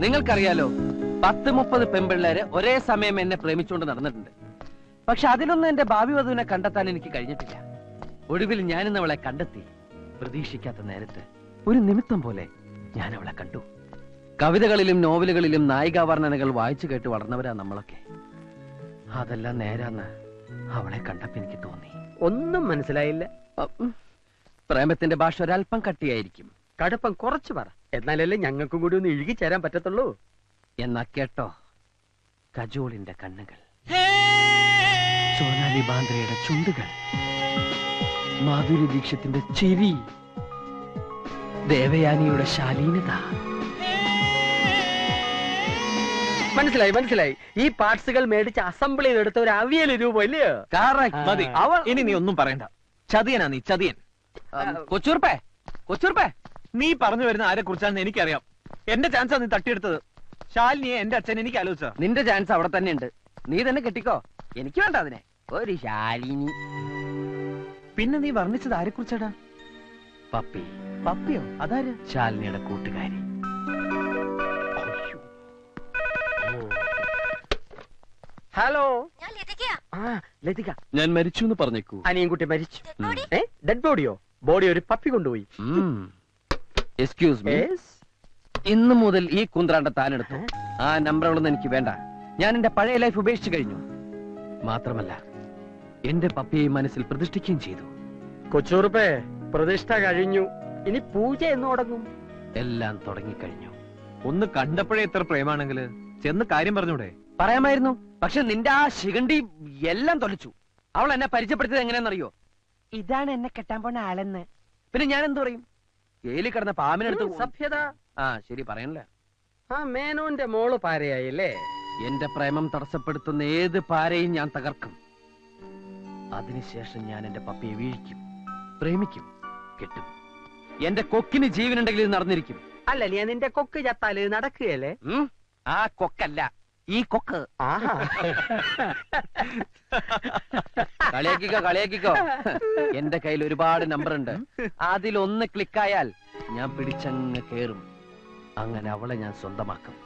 നിങ്ങൾക്കറിയാലോ 10-30 പെൺപിള്ളേര് ഒരേ സമയം എന്നെ പ്രേമിച്ചുകൊണ്ട് നടന്നിട്ടുണ്ട്. പക്ഷെ അതിലൊന്നും എന്റെ ഭാവി വധുവിനെ കണ്ടെത്താൻ എനിക്ക് കഴിഞ്ഞിട്ടില്ല. ഒടുവിൽ ഞാനിന്ന് അവളെ കണ്ടെത്തി. പ്രതീക്ഷിക്കാത്ത നേരത്ത് ഒരു നിമിത്തം പോലെ ഞാൻ അവളെ കണ്ടു. കവിതകളിലും നോവലുകളിലും നായികാവർണ്ണനകൾ വായിച്ചു കേട്ട് വളർന്നവരാ നമ്മളൊക്കെ. അതെല്ലാം നേരാന്ന് അവളെ കണ്ടപ്പോ എനിക്ക് തോന്നി. ഒന്നും മനസ്സിലായില്ല. പ്രേമത്തിന്റെ ഭാഷ ഒരല്പം കട്ടിയായിരിക്കും. കടുപ്പം കുറച്ച് പറ, എന്നാലല്ലേ ഞങ്ങൾക്കും കൂടി ഒന്ന് ഇഴുകി ചേരാൻ പറ്റത്തുള്ളൂ. എന്നാ കേട്ടോ, കജോളിന്റെ കണ്ണുകൾ, സോനാലി ബാന്ദ്രയുടെ ചുണ്ടുകൾ, മാധുരി ദീക്ഷത്തിന്റെ ചിരി, ദേവയാനിയുടെ ശാലീനത. മനസ്സിലായി മനസ്സിലായി. ഈ പാർട്സുകൾ മേടിച്ച് അസംബിൾ ചെയ്തെടുത്ത ഒരു അവിയൽ രൂപം ഇല്ലയോ? മതി. ഇനി നീ ഒന്നും പറയണ്ട. ചതിയനാ നീ, ചതിയൻ. കൊച്ചൂർപ്പേ, കൊച്ചൂർപ്പേ, നീ പറഞ്ഞു വരുന്ന ആരെ കുറിച്ചാണെന്ന് എനിക്കറിയാം. എന്റെ ചാൻസാ നീ തട്ടിയെടുത്തത്. ശാലിനിയെ എന്റെ അച്ഛൻ എനിക്ക് ആലോചിച്ച. നിന്റെ ചാൻസ് അവിടെ തന്നെ ഉണ്ട്. നീ തന്നെ കെട്ടിക്കോ. എനിക്ക് വേണ്ട അതിനെ. ഒരു ശാലിനി. പിന്നെ നീ വർണ്ണിച്ചത് ആരെ കുറിച്ചാടാ? പപ്പി. പപ്പിയോ? അതാര്? ശാലിനിയുടെ കൂട്ടുകാരി. ഹലോ, ലതിക. ഞാൻ മരിച്ചു എന്ന് പറഞ്ഞേക്കൂ. അനിയൻകുട്ടി മരിച്ചു. ഡെഡ് ബോഡിയോ? ബോഡി ഒരു പപ്പി കൊണ്ടുപോയി. Excuse me. ഇന്നു മുതൽ ഈ കുന്ത്രാണ്ട താനെടുത്തു. ആ നമ്പറുകളൊന്നും എനിക്ക് വേണ്ട. ഞാൻ എന്റെ പഴയ ലൈഫ് ഉപേക്ഷിച്ചു കഴിഞ്ഞു. മാത്രമല്ല എന്റെ പപ്പിയെ മനസ്സിൽ പ്രതിഷ്ഠിക്കുകയും ചെയ്തു. കൊച്ചൂർപ്പേ, പ്രതിഷ്ഠ കഴിഞ്ഞു. ഇനി പൂജ എന്ന് തുടങ്ങും. എല്ലാം തുടങ്ങിക്കഴിഞ്ഞു. ഒന്ന് കണ്ടപ്പോഴേ എത്ര പ്രേമാണെങ്കില് ചെന്ന് കാര്യം പറഞ്ഞൂടെ? പറയാമായിരുന്നു. പക്ഷെ നിന്റെ ആ ശിഖണ്ഡി എല്ലാം തൊലച്ചു. അവൾ എന്നെ പരിചയപ്പെടുത്തിയത് എങ്ങനെയാണെന്നറിയോ? ഇതാണ് എന്നെ കെട്ടാൻ പോണ ആളെന്ന്. പിന്നെ ഞാൻ എന്തു പറയും? ജയിലിൽ കിടന്ന പാമ്പിനെടുത്ത് സഭ്യത. ആ ശരി, പറയണില്ല. ആ മേനോന്റെ മോള് പാരയായില്ലേ? എന്റെ പ്രേമം തടസ്സപ്പെടുത്തുന്ന ഏത് പാരയും ഞാൻ തകർക്കും. അതിനുശേഷം ഞാൻ എന്റെ പപ്പിയെ വീഴിക്കും, പ്രേമിക്കും, കെട്ടും. എന്റെ കൊക്കിന് ജീവനുണ്ടെങ്കിൽ ഇത് നടന്നിരിക്കും. അല്ല, നീ നിന്റെ കൊക്ക് ചത്താല് നടക്കുകയല്ലേ? ആ കൊക്കല്ല, ഈ കൊക്ക്. കളിയാക്കിക്കോ, കളിയാക്കിക്കോ. എന്റെ കയ്യിൽ ഒരുപാട് നമ്പർ ഉണ്ട്. അതിലൊന്ന് ക്ലിക്കായാൽ ഞാൻ പിടിച്ചങ്ങ് കേറും. അങ്ങനെ അവളെ ഞാൻ സ്വന്തമാക്കും.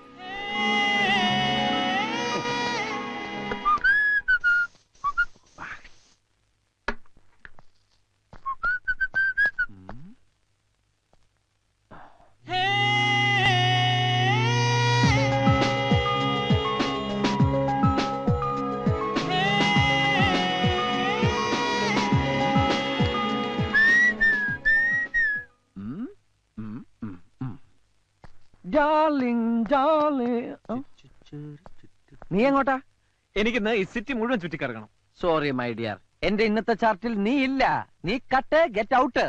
നീ എങ്ങോട്ടാ? എനിക്കിന്ന് ഈ സിറ്റി മുഴുവൻ ചുറ്റിക്കറങ്ങണം. സോറി മൈ ഡിയർ, എന്റെ ഇന്നത്തെ ചാർട്ടിൽ നീ ഇല്ല. നീ കട്ട്, ഗെറ്റ് ഔട്ട്.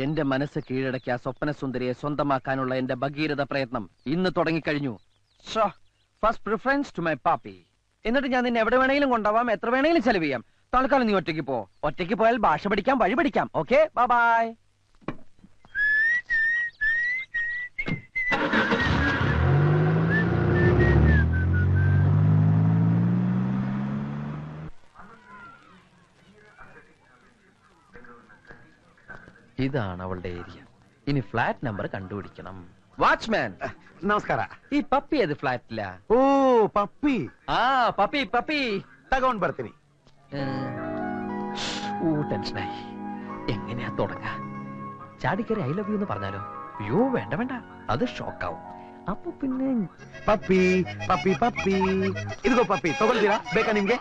എന്റെ മനസ്സ് കീഴടക്കിയ സ്വപ്ന സുന്ദരിയെ സ്വന്തമാക്കാനുള്ള എന്റെ ഭഗീരഥ പ്രയത്നം ഇന്ന് തുടങ്ങിക്കഴിഞ്ഞു. First preference to my Pappi. എന്നിട്ട് ഞാൻ നിന്നെ എവിടെ വേണമെങ്കിലും കൊണ്ടുപോവാം, എത്ര വേണമെങ്കിലും ചെലവ് ചെയ്യാം. തൽക്കാലം നീ ഒറ്റയ്ക്ക് പോ. ഒറ്റയ്ക്ക് പോയാൽ ഭാഷ പഠിക്കാം, വഴി പഠിക്കാം. Okay, bye bye. ഇതാണ് അവളുടെ ഏരിയ. ഇനി ഫ്ലാറ്റ് നമ്പർ കണ്ടുപിടിക്കണം. വാച്ച്മാൻ ನಮಸ್ಕಾರ. ഈ പപ്പി ഏത് ഫ്ലാറ്റില? ಓ ಪಪ್ಪಿ. ആ പപ്പി പപ്പി ತಗೊಂಡ್ ಬರ್ತೀನಿ. ടെൻഷനായി. എങ്ങനെയാ തുടങ്ങാ? ചാടിക്കറി ഐ ലവ് യു എന്ന് പറഞ്ഞാലോ? അയ്യോ വേണ്ട വേണ്ട, അത് ഷോക്കാവും. അപ്പൊ പിന്നെ ಪಪ್ಪಿ ಪಪ್ಪಿ ಪಪ್ಪಿ ಇದಿಗೋ ಪಪ್ಪಿ ತಗೊಳ್ತೀರಾ? ಬೇಕಾ ನಿಮ್ಗೆ?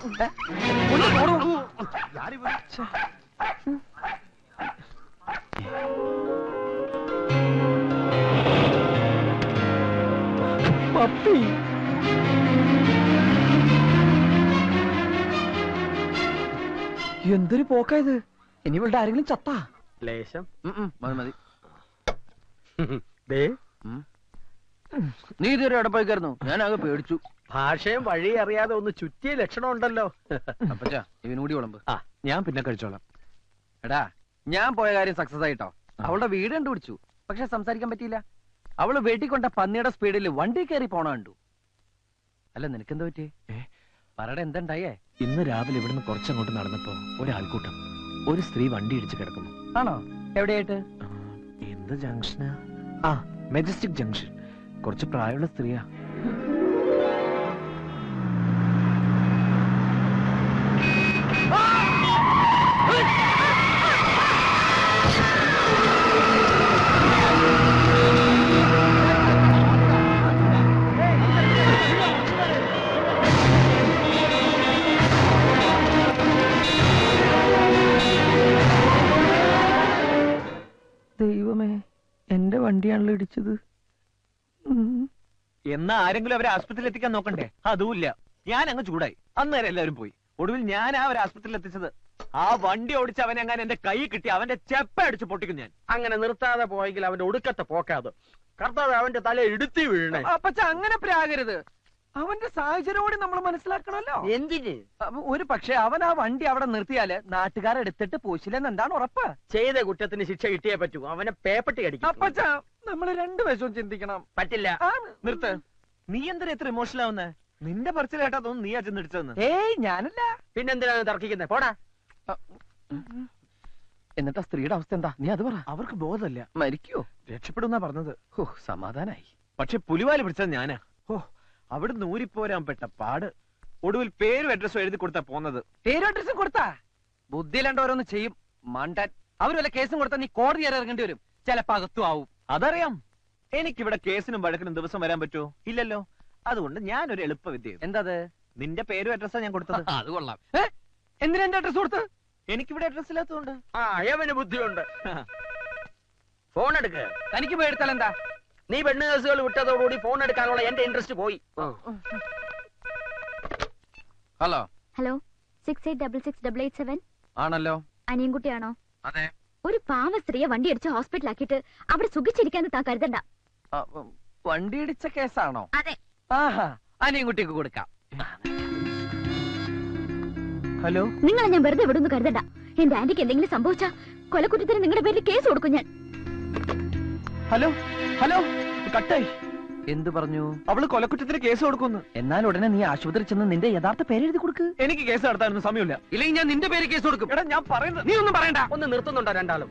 പപ്പി എന്തൊരു പോക്കായത്. ഇനി ഇവളുടെ ആരെങ്കിലും ചത്താ? ലേശം മതി മതി. ദേ, നീ ഇതുവരെ എവിടെ പോയിക്കായിരുന്നു? ഞാനാകെ പേടിച്ചു. ഭാഷയും വഴി അറിയാതെ ഒന്ന് ചുറ്റിയ ലക്ഷണം ഉണ്ടല്ലോ. അപ്പച്ചാ ഇവനൂടി വിളമ്പ്. ആ, ഞാൻ പിന്നെ കഴിച്ചോളാം. എടാ, ഞാൻ പോയ കാര്യം സക്സസ് ആയിട്ടോ. അവളുടെ വീട് കണ്ടുപിടിച്ചു, പക്ഷെ സംസാരിക്കാൻ പറ്റിയില്ല. അവള് വെട്ടിക്കൊണ്ട പന്നിയുടെ സ്പീഡിൽ വണ്ടി കയറി പോണ കണ്ടു. അല്ല, നിനക്കെന്താ പറ്റി? പറയുടെ എന്തുണ്ടായേ? ഇന്ന് രാവിലെ ഇവിടുന്ന് കുറച്ചങ്ങോട്ട് നടന്നപ്പോ ഒരാൾക്കൂട്ടം, ഒരു സ്ത്രീ വണ്ടി ഇടിച്ച് കിടക്കുന്നു. ആണോ? എവിടെയായിട്ട്? എന്ത് ജംഗ്ഷന്? ആ, മെജസ്റ്റിക് ജംഗ്ഷൻ. കുറച്ച് പ്രായമുള്ള സ്ത്രീയാ. ദൈവമേ, എന്റെ വണ്ടിയാണല്ലോ ഇടിച്ചത്. എന്നാ ആരെങ്കിലും അവരെ ആസ്പത്രിയിൽ എത്തിക്കാൻ നോക്കണ്ടേ? അതുമില്ല. ഞാൻ അങ്ങ് ചൂടായി. അന്നേരം എല്ലാവരും പോയി. ഒടുവിൽ ഞാൻ അവരെ ആസ്പത്രിയിൽ എത്തിച്ചത്. ആ വണ്ടി ഓടിച്ച് അവനെ അങ്ങനെ എന്റെ കൈ കിട്ടി അവന്റെ ചെപ്പ അടിച്ച് പൊട്ടിക്കും ഞാൻ. അങ്ങനെ നിർത്താതെ പോയെങ്കിൽ അവന്റെ ഒടുക്കത്തെ പോക്കാത്. കർത്താവ് അവന്റെ തല ഇടുത്തി വീഴണേ. അപ്പച്ച അങ്ങനെ പ്രാകരുത്. അവന്റെ സാഹചര്യം കൂടി നമ്മൾ മനസ്സിലാക്കണല്ലോ. എന്തിന്? ഒരു പക്ഷെ അവൻ ആ വണ്ടി അവിടെ നിർത്തിയാല് നാട്ടുകാരെടുത്തിട്ട് പോശില്ലെന്ന് എന്താണ് ഉറപ്പ്? ചെയ്ത കുറ്റത്തിന് ശിക്ഷ കിട്ടിയേ പറ്റൂ. അവനെ പേപ്പട്ടി കടിക്കും. അപ്പച്ച നമ്മള് രണ്ടു വശവും ചിന്തിക്കണം. പറ്റില്ല. നിർത്ത്. നീ എന്തിനാ എത്ര ഇമോഷണൽ ആവുന്നേ? നിന്റെ പറച്ചിൽ കേട്ടാ തോന്നുന്നു നീ അച്ഛൻ ഇടിച്ചതെന്ന്. ഏയ് ഞാനല്ല. പിന്നെന്തിനാണ് തർക്കിക്കുന്നത്? പോടാ. എന്നിട്ട് സ്ത്രീയുടെ അവസ്ഥ എന്താ? നീ അത് പറ. അവർക്ക് ബോധമല്ല. മരിക്കോ? രക്ഷപ്പെടുന്നാ പറഞ്ഞത്. ഓ, സമാധാനായി. പക്ഷെ പുലിവാല് പിടിച്ചത് ഞാനാ. ഓ, അവിടെ നൂരിപ്പോരാൻ പെട്ട പാട്. ഒടുവിൽ പേരും അഡ്രസ്സും എഴുതി കൊടുത്താ പോന്നത്. പേരും അഡ്രസ്സും കൊടുത്താ ബുദ്ധിയിലണ്ട ഓരോന്ന് ചെയ്യും മണ്ടൻ. അവര് വല്ല കേസും കൊടുത്താൽ നീ കോടതി വരെ ഇറങ്ങേണ്ടി വരും. ചിലപ്പോ അകത്തും ആവും. അതറിയാം. എനിക്കിവിടെ കേസിനും വഴക്കിനും ദിവസം വരാൻ പറ്റുമോ? ഇല്ലല്ലോ. അതുകൊണ്ട് ഞാനൊരു എളുപ്പ വിദ്യ. എന്താത്? നിന്റെ പേരും അഡ്രസ്സാ ഞാൻ കൊടുത്തത്. അത് കൊള്ളാം. എന്തിനാ എന്റെ അഡ്രസ് കൊടുത്ത്? എനിക്കിവിടെ അഡ്രസ് ഇല്ലാത്തതുകൊണ്ട്. ആ, അയവന് ബുദ്ധിയുണ്ട്. ഫോൺ എടുക്ക്. തനിക്ക് പോയെടുത്താൽ എന്താ? നീ പെണ്ണ് കേസുകൾ വിട്ടതോടുകൂടി ഫോൺ എടുക്കാനുള്ള എന്റെ ഇൻട്രസ്റ്റ് പോയി. ഹലോ. ഹലോ, 68668887 ആണല്ലോ. അനിയൻകുട്ടിയാണോ? അതെ. ഒരു പാവ സ്ത്രീയെ വണ്ടി അടിച്ച് ഹോസ്പിറ്റലാക്കിയിട്ട് അവിടെ സുഖിച്ചിരിക്കാന്ന് താൻ കരുതണ്ട. വണ്ടി ഇടിച്ച കേസാണോ? അതെ. ആഹാ, അനിയൻകുട്ടിക്ക് കൊടുക്കാം. ഹലോ. നിങ്ങളെ ഞാൻ വെറുതെ വിടുന്നു കരുതണ്ട. എന്റെ ആന്റിക്ക് എന്തെങ്കിലും സംഭവിച്ചാ കൊലക്കുറ്റത്തിന് നിങ്ങളുടെ പേരിൽ കേസ് കൊടുക്കും ഞാൻ. Hello hello. കട്ടായി. എന്ത് പറഞ്ഞു? അവള് കൊലക്കുറ്റത്തിന് കേസ് കൊടുക്കുന്നു. എന്നാൽ ഉടനെ നീ ആശുപത്രി ചെന്ന് നിന്റെ യഥാർത്ഥ പേരെഴുതി കൊടുക്ക്. എനിക്ക് കേസ് നടത്താനൊന്നും സമയമില്ല. ഇല്ലെങ്കിൽ ഞാൻ നിന്റെ പേര് കേസ് കൊടുക്കും. എടാ, ഞാൻ പറയുന്നത് നീ ഒന്നും പറയണ്ട. ഒന്ന് നിർത്തുന്നുണ്ടോ രണ്ടാളും?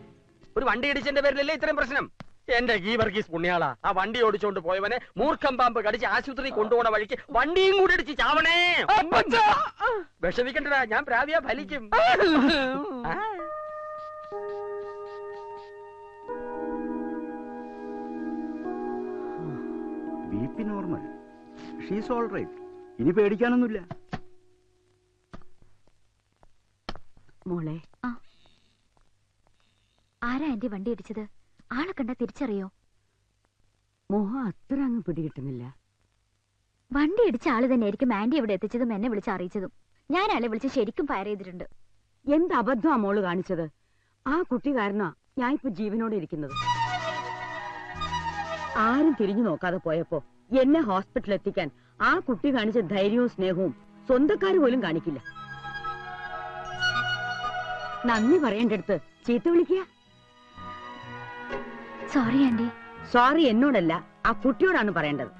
ഒരു വണ്ടി ഇടിച്ചതിന്റെ പേരിലല്ലേ ഇത്രയും പ്രശ്നം? എന്റെ ഗീവർഗീസ് പുണ്യാളാ, ആ വണ്ടി ഓടിച്ചോണ്ട് പോയവനെ മൂർഖം പാമ്പ് കടിച്ച് ആശുപത്രി കൊണ്ടുപോണ വഴിക്ക് വണ്ടിയും കൂടി ഇടിച്ച് ചാവണേ. വിഷമിക്കണ്ടടാ, ഞാൻ പ്രാവിയാ ഫലിക്കും. BP normal. She's all right. ഇനി പേടിക്കാനൊന്നുമില്ല. മോളെ, ആരാ ആന്റി വണ്ടി ഇടിച്ചത്? ആളെ കണ്ടാ തിരിച്ചറിയോ? മോഹം അത്ര അങ്ങ് പിടികിട്ടുന്നില്ല. വണ്ടി ഇടിച്ച ആള് തന്നെയായിരിക്കും ആന്റി ഇവിടെ എത്തിച്ചതും എന്നെ വിളിച്ച് അറിയിച്ചതും. ഞാൻ ആളെ വിളിച്ച് ശരിക്കും ഫയർ ചെയ്തിട്ടുണ്ട്. എന്ത് അബദ്ധമാ മോള് കാണിച്ചത്? ആ കുട്ടി കാരണമാ ഞാൻ ഇപ്പൊ ജീവനോടെ ഇരിക്കുന്നത്. ആരും തിരിഞ്ഞു നോക്കാതെ പോയപ്പോ എന്നെ ഹോസ്പിറ്റലിൽ എത്തിക്കാൻ ആ കുട്ടി കാണിച്ച ധൈര്യവും സ്നേഹവും സ്വന്തക്കാര് പോലും കാണിക്കില്ല. നന്ദി പറയേണ്ടടുത്ത് ചീത്ത വിളിക്കുക. Sorry aunty. സോറി എന്നോടല്ല, ആ കുട്ടിയോടാണ് പറയേണ്ടത്.